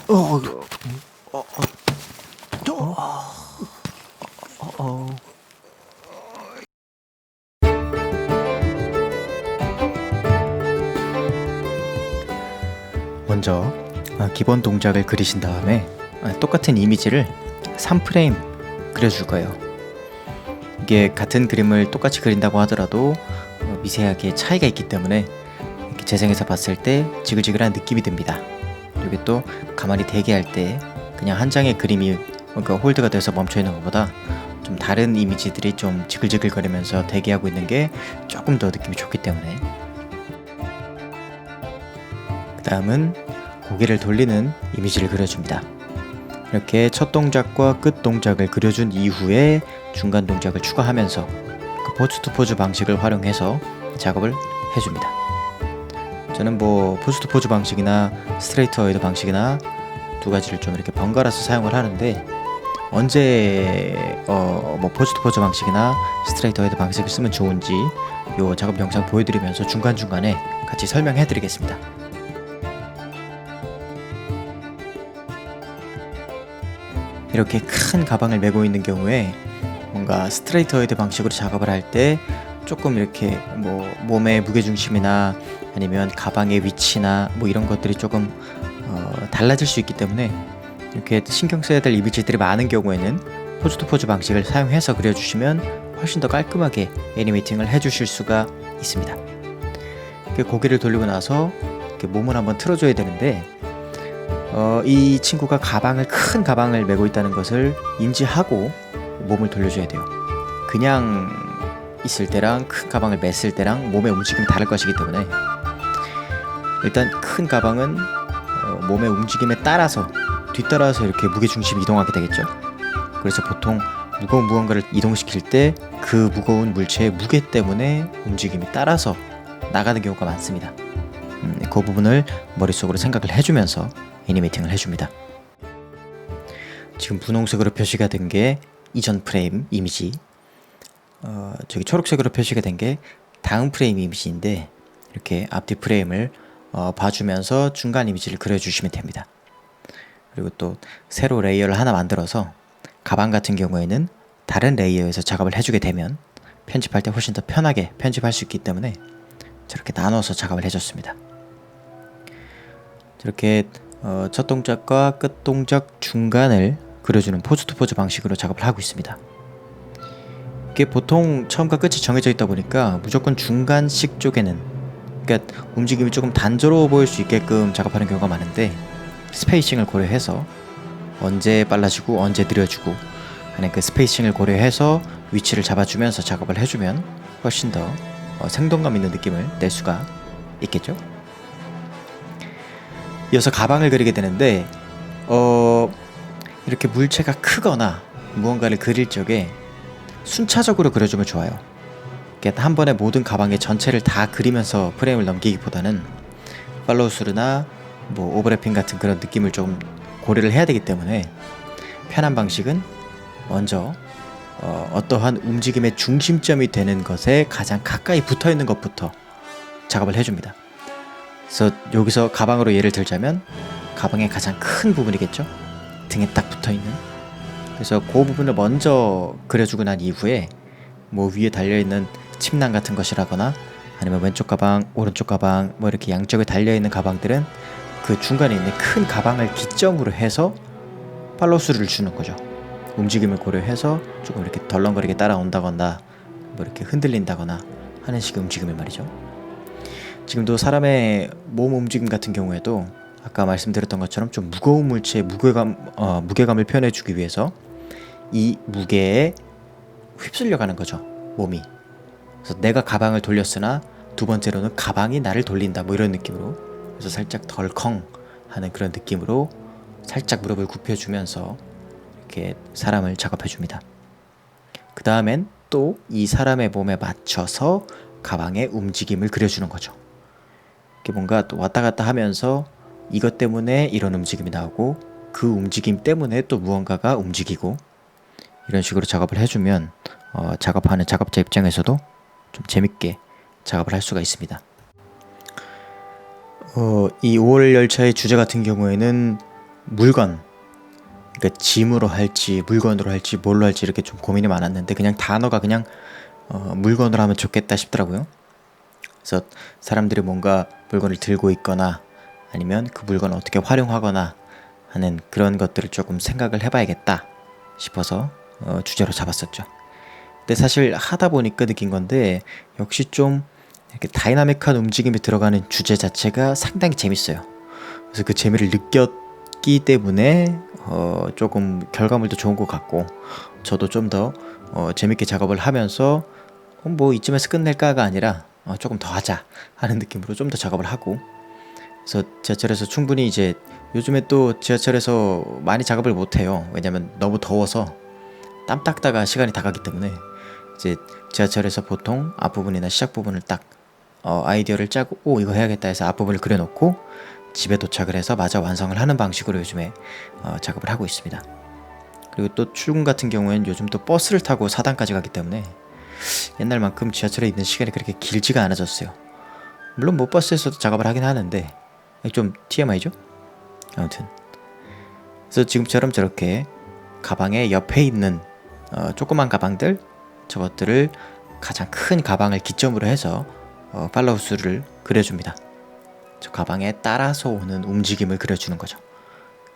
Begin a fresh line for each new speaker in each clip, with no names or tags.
어, 어, 어. 먼저 기본 동작을 그리신 다음에 똑같은 이미지를 3프레임 그려줄 거예요. 이게 같은 그림을 똑같이 그린다고 하더라도 미세하게 차이가 있기 때문에 이렇게 재생해서 봤을 때 지글지글한 느낌이 듭니다. 이게 또 가만히 대기할 때 그냥 한 장의 그림이 홀드가 돼서 멈춰 있는 것보다 좀 다른 이미지들이 좀 지글지글거리면서 대기하고 있는 게 조금 더 느낌이 좋기 때문에. 그 다음은 고개를 돌리는 이미지를 그려줍니다. 이렇게 첫 동작과 끝 동작을 그려준 이후에 중간 동작을 추가하면서 그 포즈 투 포즈 방식을 활용해서 작업을 해줍니다. 저는 포즈 투 포즈 방식이나 스트레이트 어웨이드 방식이나 두 가지를 좀 이렇게 번갈아서 사용을 하는데, 언제 포즈 투 포즈 방식이나 스트레이트 어웨이드 방식을 쓰면 좋은지 요 작업 영상 보여드리면서 중간중간에 같이 설명해 드리겠습니다. 이렇게 큰 가방을 메고 있는 경우에 뭔가 스트레이트 어웨이드 방식으로 작업을 할 때 조금 이렇게 몸의 무게중심이나 아니면 가방의 위치나 이런 것들이 조금 달라질 수 있기 때문에 이렇게 신경 써야 될 이미지들이 많은 경우에는 포즈 투 포즈 방식을 사용해서 그려주시면 훨씬 더 깔끔하게 애니메이팅을 해주실 수가 있습니다. 이렇게 고개를 돌리고 나서 이렇게 몸을 한번 틀어줘야 되는데, 이 친구가 큰 가방을 메고 있다는 것을 인지하고 몸을 돌려줘야 돼요. 그냥 있을 때랑 큰 가방을 맸을 때랑 몸의 움직임이 다를 것이기 때문에 일단 큰 가방은 몸의 움직임에 따라서 뒤따라서 이렇게 무게중심이 이동하게 되겠죠. 그래서 보통 무거운 무언가를 이동시킬 때 그 무거운 물체의 무게 때문에 움직임이 따라서 나가는 경우가 많습니다. 그 부분을 머릿속으로 생각을 해주면서 애니메이팅을 해줍니다. 지금 분홍색으로 표시가 된 게 이전 프레임 이미지, 저기 초록색으로 표시가 된 게 다음 프레임 이미지인데, 이렇게 앞뒤 프레임을 봐주면서 중간 이미지를 그려주시면 됩니다. 그리고 또 새로 레이어를 하나 만들어서 가방 같은 경우에는 다른 레이어에서 작업을 해주게 되면 편집할 때 훨씬 더 편하게 편집할 수 있기 때문에 저렇게 나눠서 작업을 해줬습니다. 저렇게 첫 동작과 끝 동작 중간을 그려주는 포즈 투 포즈 방식으로 작업을 하고 있습니다. 이게 보통 처음과 끝이 정해져 있다 보니까 무조건 중간식 쪽에는, 그러니까 움직임이 조금 단조로워 보일 수 있게끔 작업하는 경우가 많은데, 스페이싱을 고려해서 언제 빨라지고 언제 느려지고 하는 그 스페이싱을 고려해서 위치를 잡아주면서 작업을 해주면 훨씬 더 생동감 있는 느낌을 낼 수가 있겠죠. 이어서 가방을 그리게 되는데, 이렇게 물체가 크거나 무언가를 그릴 적에 순차적으로 그려주면 좋아요. 한 번에 모든 가방의 전체를 다 그리면서 프레임을 넘기기보다는 팔로우 스루나 오버래핑 같은 그런 느낌을 좀 고려를 해야 되기 때문에 편한 방식은 먼저 어떠한 움직임의 중심점이 되는 것에 가장 가까이 붙어 있는 것부터 작업을 해줍니다. 그래서 여기서 가방으로 예를 들자면 가방의 가장 큰 부분이겠죠? 등에 딱 붙어 있는. 그래서 그 부분을 먼저 그려주고 난 이후에 위에 달려있는 침낭 같은 것이라거나 아니면 왼쪽 가방, 오른쪽 가방 이렇게 양쪽에 달려있는 가방들은 그 중간에 있는 큰 가방을 기점으로 해서 팔로우스루를 주는 거죠. 움직임을 고려해서 조금 이렇게 덜렁거리게 따라온다거나 이렇게 흔들린다거나 하는 식의 움직임을 말이죠. 지금도 사람의 몸 움직임 같은 경우에도 아까 말씀드렸던 것처럼 좀 무거운 물체의 무게감을 표현해주기 위해서 이 무게에 휩쓸려가는 거죠, 몸이. 그래서 내가 가방을 돌렸으나 두 번째로는 가방이 나를 돌린다, 이런 느낌으로. 그래서 살짝 덜컹 하는 그런 느낌으로 살짝 무릎을 굽혀주면서 이렇게 사람을 작업해줍니다. 그 다음엔 또 이 사람의 몸에 맞춰서 가방의 움직임을 그려주는 거죠. 이렇게 뭔가 또 왔다 갔다 하면서 이것 때문에 이런 움직임이 나오고 그 움직임 때문에 또 무언가가 움직이고, 이런 식으로 작업을 해주면 작업하는 작업자 입장에서도 좀 재밌게 작업을 할 수가 있습니다. 이 5월 열차의 주제 같은 경우에는 물건, 그러니까 짐으로 할지 물건으로 할지 뭘로 할지 이렇게 좀 고민이 많았는데 그냥 단어가 그냥 물건으로 하면 좋겠다 싶더라고요. 그래서 사람들이 뭔가 물건을 들고 있거나 아니면 그 물건을 어떻게 활용하거나 하는 그런 것들을 조금 생각을 해봐야겠다 싶어서 주제로 잡았었죠. 근데 사실 하다 보니까 느낀 건데 역시 좀 이렇게 다이나믹한 움직임이 들어가는 주제 자체가 상당히 재밌어요. 그래서 그 재미를 느꼈기 때문에 조금 결과물도 좋은 것 같고 저도 좀 더 재밌게 작업을 하면서 뭐 이쯤에서 끝낼까가 아니라 조금 더 하자 하는 느낌으로 좀 더 작업을 하고, 그래서 지하철에서 충분히 이제 요즘에 또 지하철에서 많이 작업을 못해요. 왜냐면 너무 더워서 땀 닦다가 시간이 다 가기 때문에 이제 지하철에서 보통 앞부분이나 시작 부분을 딱 아이디어를 짜고 이거 해야겠다 해서 앞부분을 그려놓고 집에 도착을 해서 마저 완성을 하는 방식으로 요즘에 작업을 하고 있습니다. 그리고 또 출근 같은 경우에는 요즘 또 버스를 타고 사당까지 가기 때문에 옛날만큼 지하철에 있는 시간이 그렇게 길지가 않아졌어요. 물론 뭐 버스에서도 작업을 하긴 하는데 좀 TMI죠? 아무튼 그래서 지금처럼 저렇게 가방의 옆에 있는 조그만 가방들, 저것들을 가장 큰 가방을 기점으로 해서 팔로우스를 그려줍니다. 저 가방에 따라서 오는 움직임을 그려주는 거죠.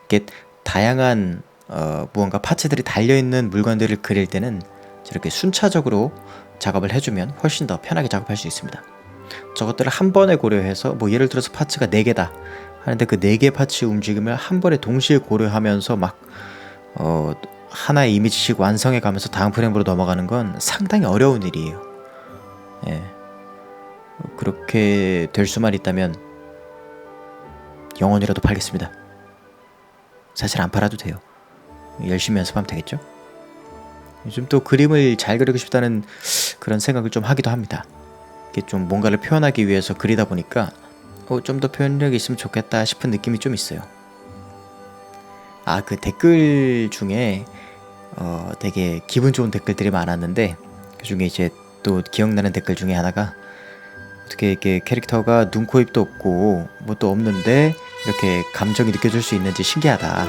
이게 다양한 무언가 파츠들이 달려있는 물건들을 그릴 때는 저렇게 순차적으로 작업을 해주면 훨씬 더 편하게 작업할 수 있습니다. 저것들을 한 번에 고려해서 뭐 예를 들어서 파츠가 4개다 하는데 그 4개 파츠 움직임을 한 번에 동시에 고려하면서 막 하나의 이미지씩 완성해 가면서 다음 프레임으로 넘어가는 건 상당히 어려운 일이에요. 예. 그렇게 될 수만 있다면 영원이라도 팔겠습니다. 사실 안 팔아도 돼요. 열심히 연습하면 되겠죠? 요즘 또 그림을 잘 그리고 싶다는 그런 생각을 좀 하기도 합니다. 이게 좀 뭔가를 표현하기 위해서 그리다 보니까 좀 더 표현력이 있으면 좋겠다 싶은 느낌이 좀 있어요. 그 댓글 중에 되게 기분 좋은 댓글들이 많았는데 그 중에 이제 또 기억나는 댓글 중에 하나가 어떻게 이렇게 캐릭터가 눈, 코, 입도 없고 뭣도 없는데 이렇게 감정이 느껴질 수 있는지 신기하다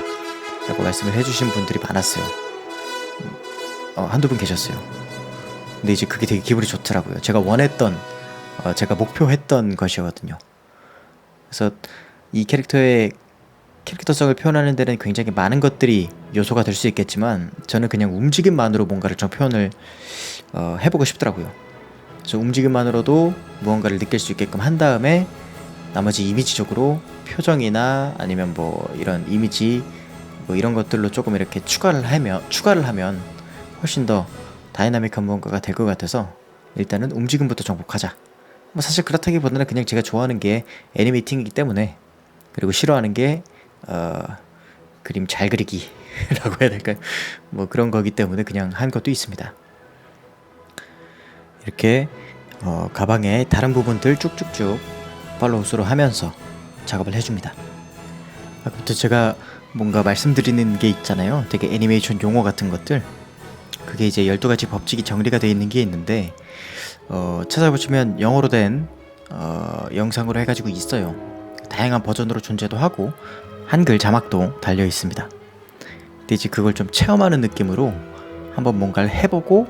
라고 말씀을 해주신 분들이 많았어요. 한두 분 계셨어요. 근데 이제 그게 되게 기분이 좋더라고요. 제가 원했던 제가 목표했던 것이거든요. 그래서 이 캐릭터의 캐릭터성을 표현하는 데는 굉장히 많은 것들이 요소가 될 수 있겠지만 저는 그냥 움직임만으로 뭔가를 좀 표현을 해보고 싶더라고요. 그래서 움직임만으로도 무언가를 느낄 수 있게끔 한 다음에 나머지 이미지적으로 표정이나 아니면 뭐 이런 이미지 뭐 이런 것들로 조금 이렇게 추가를 하면 훨씬 더 다이나믹한 무언가가 될 것 같아서 일단은 움직임부터 정복하자. 뭐 사실 그렇다기보다는 그냥 제가 좋아하는 게 애니메이팅이기 때문에, 그리고 싫어하는 게 그림 잘 그리기라고 해야 될까요? 뭐 그런 거기 때문에 그냥 한 것도 있습니다. 이렇게 가방의 다른 부분들 쭉쭉쭉 팔로우스로 하면서 작업을 해줍니다. 아까부터 제가 뭔가 말씀드리는 게 있잖아요. 되게 애니메이션 용어 같은 것들. 그게 이제 12가지 법칙이 정리가 되어 있는 게 있는데 찾아보시면 영어로 된 영상으로 해가지고 있어요. 다양한 버전으로 존재도 하고 한글 자막도 달려 있습니다. 근데 이제 그걸 좀 체험하는 느낌으로 한번 뭔가를 해보고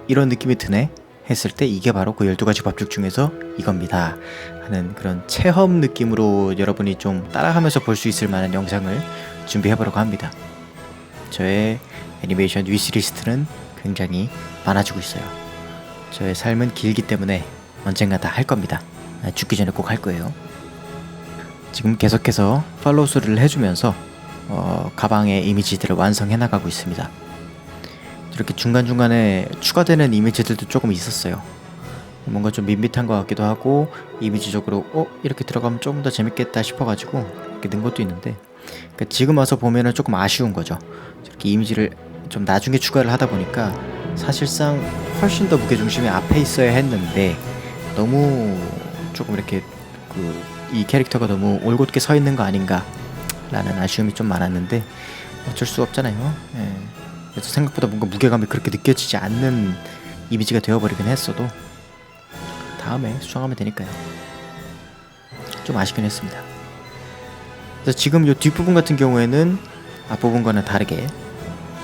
이런 느낌이 드네 했을 때 이게 바로 그 12가지 법칙 중에서 이겁니다 하는 그런 체험 느낌으로 여러분이 좀 따라하면서 볼 수 있을 만한 영상을 준비해보려고 합니다. 저의 애니메이션 위시리스트는 굉장히 많아지고 있어요. 저의 삶은 길기 때문에 언젠가 다 할 겁니다. 죽기 전에 꼭 할 거예요. 지금 계속해서 팔로우 수리를 해주면서 가방의 이미지들을 완성해 나가고 있습니다. 이렇게 중간중간에 추가되는 이미지들도 조금 있었어요. 뭔가 좀 밋밋한 것 같기도 하고 이미지적으로 이렇게 들어가면 조금 더 재밌겠다 싶어가지고 이렇게 넣은 것도 있는데, 그러니까 지금 와서 보면은 조금 아쉬운 거죠. 이렇게 이미지를 좀 나중에 추가를 하다 보니까 사실상 훨씬 더 무게중심이 앞에 있어야 했는데 너무 조금 이렇게 이 캐릭터가 너무 올곧게 서 있는 거 아닌가 라는 아쉬움이 좀 많았는데 어쩔 수 없잖아요. 그래서 생각보다 뭔가 무게감이 그렇게 느껴지지 않는 이미지가 되어버리긴 했어도 다음에 수정하면 되니까요. 좀 아쉽긴 했습니다. 그래서 지금 이 뒷부분 같은 경우에는 앞부분과는 다르게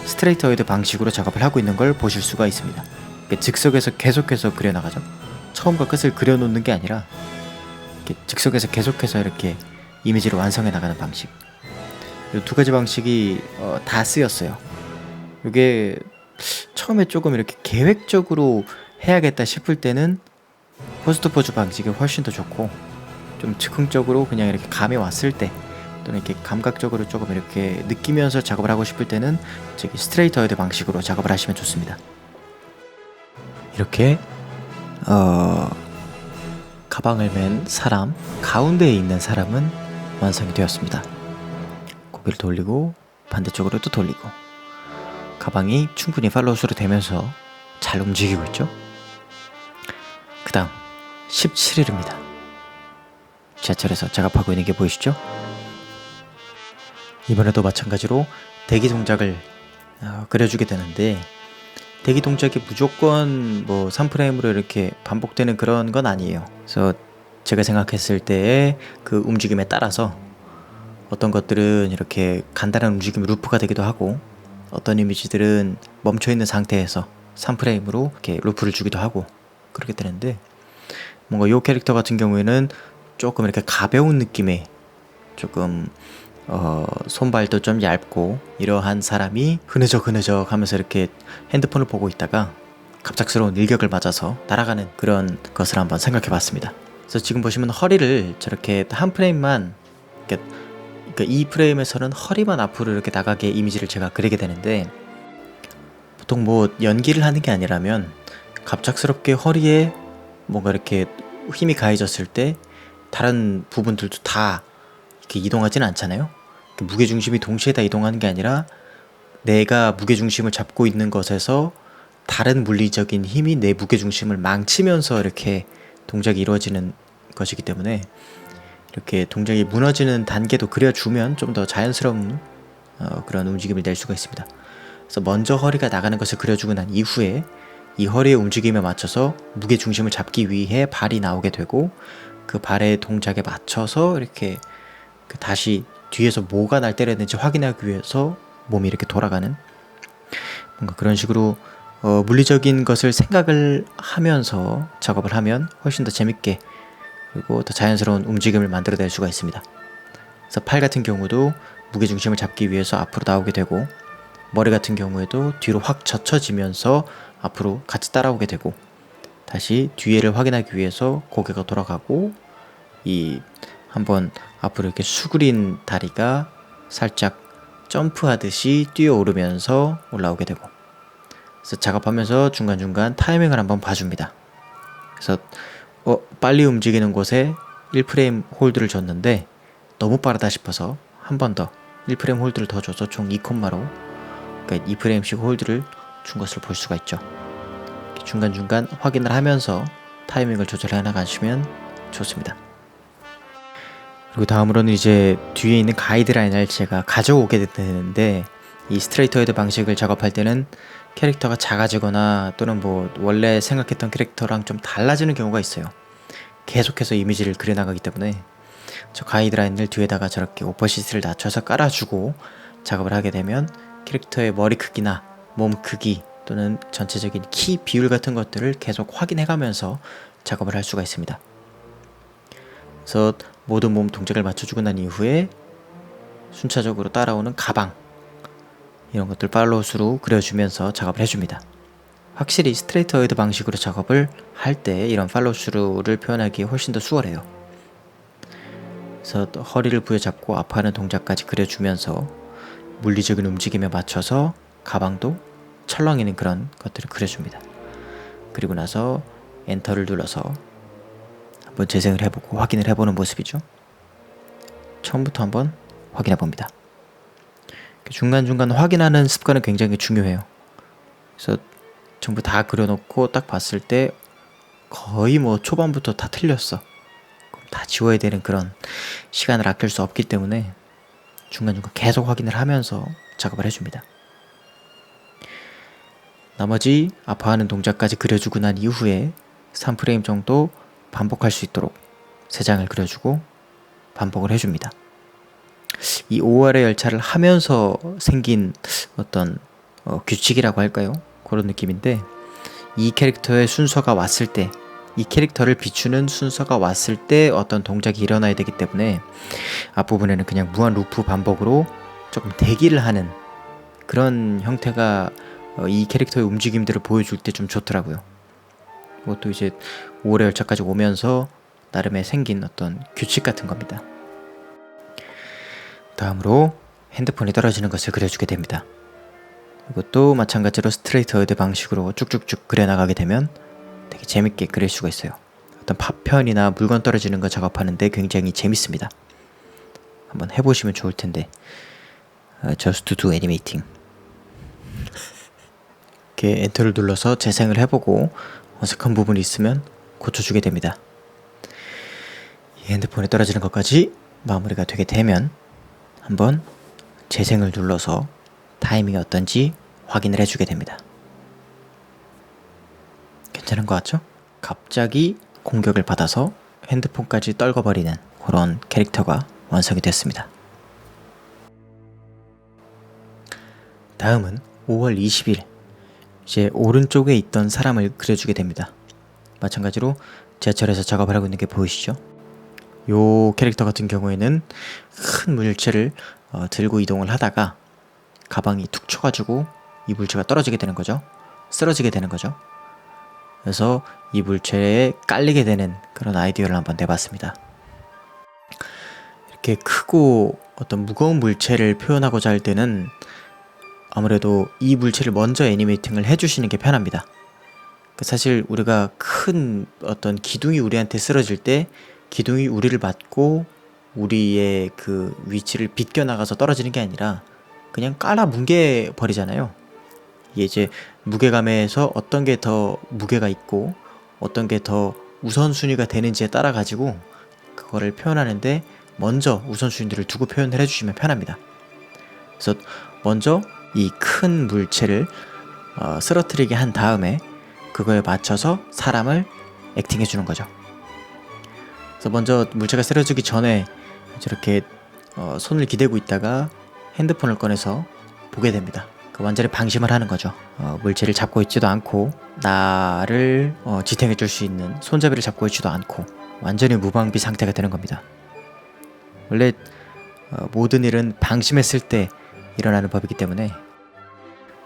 스트레이트 어웨이드 방식으로 작업을 하고 있는 걸 보실 수가 있습니다. 즉석에서 계속해서 그려나가죠. 처음과 끝을 그려놓는 게 아니라 즉석에서 계속해서 이렇게 이미지를 완성해 나가는 방식. 이 두 가지 방식이 다 쓰였어요. 이게 처음에 조금 이렇게 계획적으로 해야겠다 싶을 때는 포스트 포즈 방식이 훨씬 더 좋고, 좀 즉흥적으로 그냥 이렇게 감이 왔을 때 또는 이렇게 감각적으로 조금 이렇게 느끼면서 작업을 하고 싶을 때는 저기 스트레이트 어웨이드 방식으로 작업을 하시면 좋습니다. 이렇게 가방을 맨 사람 가운데에 있는 사람은 완성이 되었습니다. 고개를 돌리고 반대쪽으로 또 돌리고 가방이 충분히 팔로우스루 되면서 잘 움직이고 있죠. 그 다음 17일입니다. 지하철에서 작업하고 있는 게 보이시죠? 이번에도 마찬가지로 대기 동작을 그려주게 되는데, 대기 동작이 무조건 뭐 3프레임으로 이렇게 반복되는 그런 건 아니에요. 그래서 제가 생각했을 때의 그 움직임에 따라서 어떤 것들은 이렇게 간단한 움직임이 루프가 되기도 하고, 어떤 이미지들은 멈춰있는 상태에서 3프레임으로 이렇게 루프를 주기도 하고 그렇게 되는데, 뭔가 이 캐릭터 같은 경우에는 조금 이렇게 가벼운 느낌의, 조금 손발도 좀 얇고 이러한 사람이 흐느적 하면서 이렇게 핸드폰을 보고 있다가 갑작스러운 일격을 맞아서 날아가는 그런 것을 한번 생각해 봤습니다. 그래서 지금 보시면 허리를 저렇게 한 프레임만, 그러니까 이 프레임에서는 허리만 앞으로 이렇게 나가게 이미지를 제가 그리게 되는데, 보통 뭐 연기를 하는 게 아니라면 갑작스럽게 허리에 뭔가 이렇게 힘이 가해졌을 때 다른 부분들도 다 이렇게 이동하지는 않잖아요. 무게중심이 동시에 다 이동하는 게 아니라 내가 무게중심을 잡고 있는 것에서 다른 물리적인 힘이 내 무게중심을 망치면서 이렇게 동작이 이루어지는 것이기 때문에, 이렇게 동작이 무너지는 단계도 그려주면 좀 더 자연스러운 그런 움직임을 낼 수가 있습니다. 그래서 먼저 허리가 나가는 것을 그려주고 난 이후에 이 허리의 움직임에 맞춰서 무게중심을 잡기 위해 발이 나오게 되고, 그 발의 동작에 맞춰서 이렇게 다시 뒤에서 뭐가 날 때렸는지 확인하기 위해서 몸이 이렇게 돌아가는, 뭔가 그런 식으로 물리적인 것을 생각을 하면서 작업을 하면 훨씬 더 재밌게 그리고 더 자연스러운 움직임을 만들어낼 수가 있습니다. 그래서 팔 같은 경우도 무게중심을 잡기 위해서 앞으로 나오게 되고, 머리 같은 경우에도 뒤로 확 젖혀지면서 앞으로 같이 따라오게 되고, 다시 뒤에를 확인하기 위해서 고개가 돌아가고, 이 한번 앞으로 이렇게 수그린 다리가 살짝 점프하듯이 뛰어오르면서 올라오게 되고, 그래서 작업하면서 중간중간 타이밍을 한번 봐줍니다. 그래서 빨리 움직이는 곳에 1프레임 홀드를 줬는데 너무 빠르다 싶어서 한 번 더 1프레임 홀드를 더 줘서 총 2콤마로, 그러니까 2프레임씩 홀드를 준 것을 볼 수가 있죠. 중간중간 확인을 하면서 타이밍을 조절해 나가시면 좋습니다. 그리고 다음으로는 이제 뒤에 있는 가이드라인을 제가 가져오게 되는데, 이 스트레이트 어웨이드 방식을 작업할 때는 캐릭터가 작아지거나 또는 뭐 원래 생각했던 캐릭터랑 좀 달라지는 경우가 있어요. 계속해서 이미지를 그려나가기 때문에 저 가이드라인을 뒤에다가 저렇게 오퍼시스를 낮춰서 깔아주고 작업을 하게 되면 캐릭터의 머리 크기나 몸 크기 또는 전체적인 키 비율 같은 것들을 계속 확인해가면서 작업을 할 수가 있습니다. 그래서 모든 몸 동작을 맞춰주고 난 이후에 순차적으로 따라오는 가방, 이런 것들 팔로우스루 그려주면서 작업을 해줍니다. 확실히 스트레이트 어웨이드 방식으로 작업을 할 때 이런 팔로우스루를 표현하기 훨씬 더 수월해요. 그래서 허리를 부여잡고 아파하는 동작까지 그려주면서 물리적인 움직임에 맞춰서 가방도 철렁이는 그런 것들을 그려줍니다. 그리고 나서 엔터를 눌러서 한번 재생을 해보고 확인을 해보는 모습이죠. 처음부터 한번 확인해 봅니다. 중간중간 확인하는 습관은 굉장히 중요해요. 그래서 전부 다 그려놓고 딱 봤을 때 거의 뭐 초반부터 다 틀렸어, 그럼 다 지워야 되는 그런 시간을 아낄 수 없기 때문에 중간중간 계속 확인을 하면서 작업을 해줍니다. 나머지 아파하는 동작까지 그려주고 난 이후에 3프레임 정도 반복할 수 있도록 3장을 그려주고 반복을 해줍니다. 이 5월의 열차를 하면서 생긴 어떤 규칙이라고 할까요? 그런 느낌인데, 이 캐릭터의 순서가 왔을 때, 이 캐릭터를 비추는 순서가 왔을 때 어떤 동작이 일어나야 되기 때문에 앞부분에는 그냥 무한 루프 반복으로 조금 대기를 하는 그런 형태가 이 캐릭터의 움직임들을 보여줄 때 좀 좋더라고요. 그것도 이제 5월의 열차까지 오면서 나름의 생긴 어떤 규칙 같은 겁니다. 다음으로 핸드폰이 떨어지는 것을 그려주게 됩니다. 이것도 마찬가지로 스트레이트 어드 방식으로 쭉쭉쭉 그려나가게 되면 되게 재밌게 그릴 수가 있어요. 어떤 파편이나 물건 떨어지는 거 작업하는데 굉장히 재밌습니다. 한번 해보시면 좋을 텐데. Just do animating. 이렇게 엔터를 눌러서 재생을 해보고 어색한 부분이 있으면 고쳐주게 됩니다. 이 핸드폰이 떨어지는 것까지 마무리가 되게 되면 한번 재생을 눌러서 타이밍이 어떤지 확인을 해주게 됩니다. 괜찮은 것 같죠? 갑자기 공격을 받아서 핸드폰까지 떨궈버리는 그런 캐릭터가 완성이 됐습니다. 다음은 5월 20일 이제 오른쪽에 있던 사람을 그려주게 됩니다. 마찬가지로 지하철에서 작업을 하고 있는 게 보이시죠? 요 캐릭터 같은 경우에는 큰 물체를 들고 이동을 하다가 가방이 툭 쳐가지고 이 물체가 떨어지게 되는 거죠. 쓰러지게 되는 거죠. 그래서 이 물체에 깔리게 되는 그런 아이디어를 한번 내봤습니다. 이렇게 크고 어떤 무거운 물체를 표현하고자 할 때는 아무래도 이 물체를 먼저 애니메이팅을 해주시는 게 편합니다. 사실 우리가 큰 어떤 기둥이 우리한테 쓰러질 때 기둥이 우리를 맞고 우리의 그 위치를 비껴나가서 떨어지는 게 아니라 그냥 깔아 뭉개 버리잖아요. 이게 이제 무게감에서 어떤 게 더 무게가 있고 어떤 게 더 우선순위가 되는지에 따라 가지고 그거를 표현하는데 먼저 우선순위들을 두고 표현을 해주시면 편합니다. 그래서 먼저 이 큰 물체를 쓰러뜨리게 한 다음에 그거에 맞춰서 사람을 액팅해 주는 거죠. 그래서 먼저 물체가 쓰러지기 전에 저렇게 손을 기대고 있다가 핸드폰을 꺼내서 보게 됩니다. 완전히 방심을 하는 거죠. 물체를 잡고 있지도 않고 나를 지탱해 줄 수 있는 손잡이를 잡고 있지도 않고 완전히 무방비 상태가 되는 겁니다. 원래 모든 일은 방심했을 때 일어나는 법이기 때문에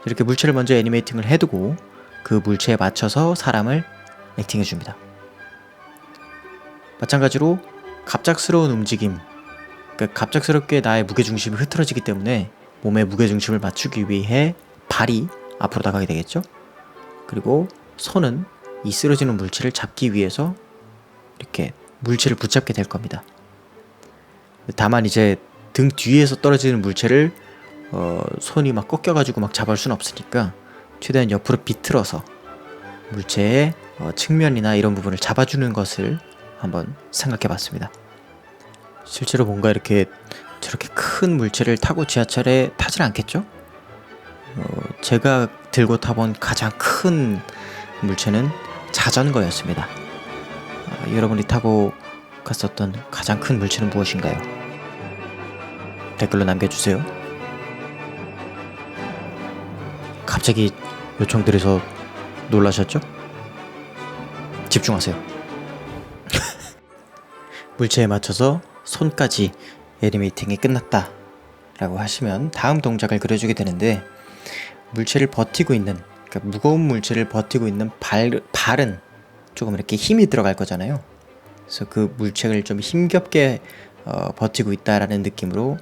이렇게 물체를 먼저 애니메이팅을 해두고 그 물체에 맞춰서 사람을 액팅해 줍니다. 마찬가지로 갑작스러운 움직임, 그러니까 갑작스럽게 나의 무게중심이 흐트러지기 때문에 몸의 무게중심을 맞추기 위해 발이 앞으로 나가게 되겠죠. 그리고 손은 이 쓰러지는 물체를 잡기 위해서 이렇게 물체를 붙잡게 될 겁니다. 다만 이제 등 뒤에서 떨어지는 물체를 손이 막 꺾여가지고 막 잡을 수는 없으니까 최대한 옆으로 비틀어서 물체의 측면이나 이런 부분을 잡아주는 것을 한번 생각해 봤습니다. 실제로 뭔가 이렇게 저렇게 큰 물체를 타고 지하철에 타질 않겠죠? 제가 들고 타본 가장 큰 물체는 자전거였습니다. 여러분이 타고 갔었던 가장 큰 물체는 무엇인가요? 댓글로 남겨주세요. 갑자기 요청드려서 놀라셨죠? 집중하세요. 물체에 맞춰서 손까지 애니메이팅이 끝났다 라고 하시면 다음 동작을 그려주게 되는데, 물체를 버티고 있는, 그러니까 무거운 물체를 버티고 있는 발은 조금 이렇게 힘이 들어갈 거잖아요. 그래서 그 물체를 좀 힘겹게 버티고 있다라는 느낌으로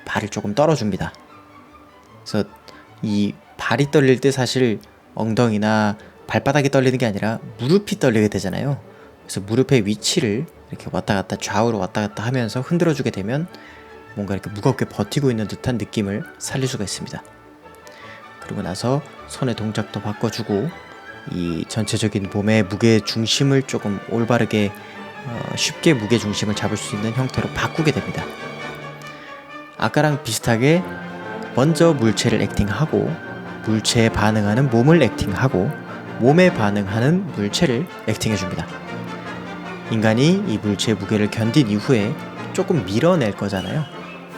발을 조금 떨어줍니다. 그래서 이 발이 떨릴 때 사실 엉덩이나 발바닥이 떨리는 게 아니라 무릎이 떨리게 되잖아요. 그래서 무릎의 위치를 이렇게 왔다 갔다 좌우로 왔다 갔다 하면서 흔들어주게 되면 뭔가 이렇게 무겁게 버티고 있는 듯한 느낌을 살릴 수가 있습니다. 그리고 나서 손의 동작도 바꿔주고 이 전체적인 몸의 무게 중심을 조금 올바르게 쉽게 무게 중심을 잡을 수 있는 형태로 바꾸게 됩니다. 아까랑 비슷하게 먼저 물체를 액팅하고 물체에 반응하는 몸을 액팅하고 몸에 반응하는 물체를 액팅해줍니다. 인간이 이 물체의 무게를 견딘 이후에 조금 밀어낼 거잖아요.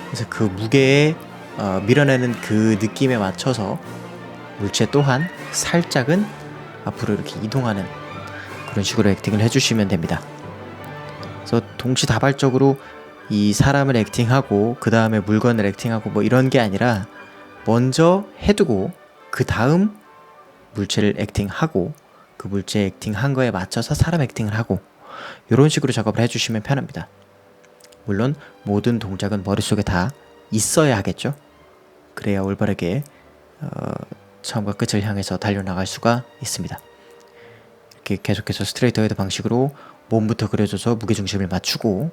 그래서 그 무게에 밀어내는 그 느낌에 맞춰서 물체 또한 살짝은 앞으로 이렇게 이동하는 그런 식으로 액팅을 해주시면 됩니다. 그래서 동시다발적으로 이 사람을 액팅하고 그 다음에 물건을 액팅하고 뭐 이런 게 아니라 먼저 해두고 그 다음 물체를 액팅하고 그 물체 액팅한 거에 맞춰서 사람 액팅을 하고 이런 식으로 작업을 해주시면 편합니다. 물론 모든 동작은 머릿속에 다 있어야 하겠죠. 그래야 올바르게 처음과 끝을 향해서 달려나갈 수가 있습니다. 이렇게 계속해서 스트레이트 헤드 방식으로 몸부터 그려줘서 무게중심을 맞추고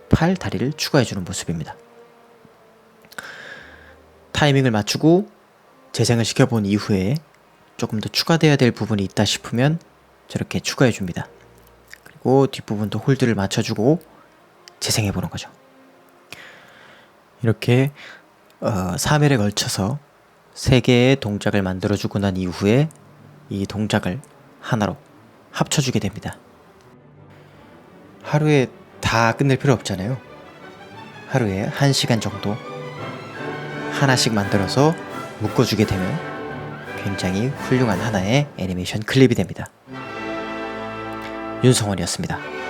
팔, 다리를 추가해주는 모습입니다. 타이밍을 맞추고 재생을 시켜본 이후에 조금 더 추가되어야 될 부분이 있다 싶으면 저렇게 추가해줍니다. 그리고 뒷부분도 홀드를 맞춰주고 재생해보는 거죠. 이렇게 3회에 걸쳐서 3개의 동작을 만들어주고 난 이후에 이 동작을 하나로 합쳐주게 됩니다. 하루에 다 끝낼 필요 없잖아요. 하루에 1시간 정도 하나씩 만들어서 묶어주게 되면 굉장히 훌륭한 하나의 애니메이션 클립이 됩니다. 윤성원이었습니다.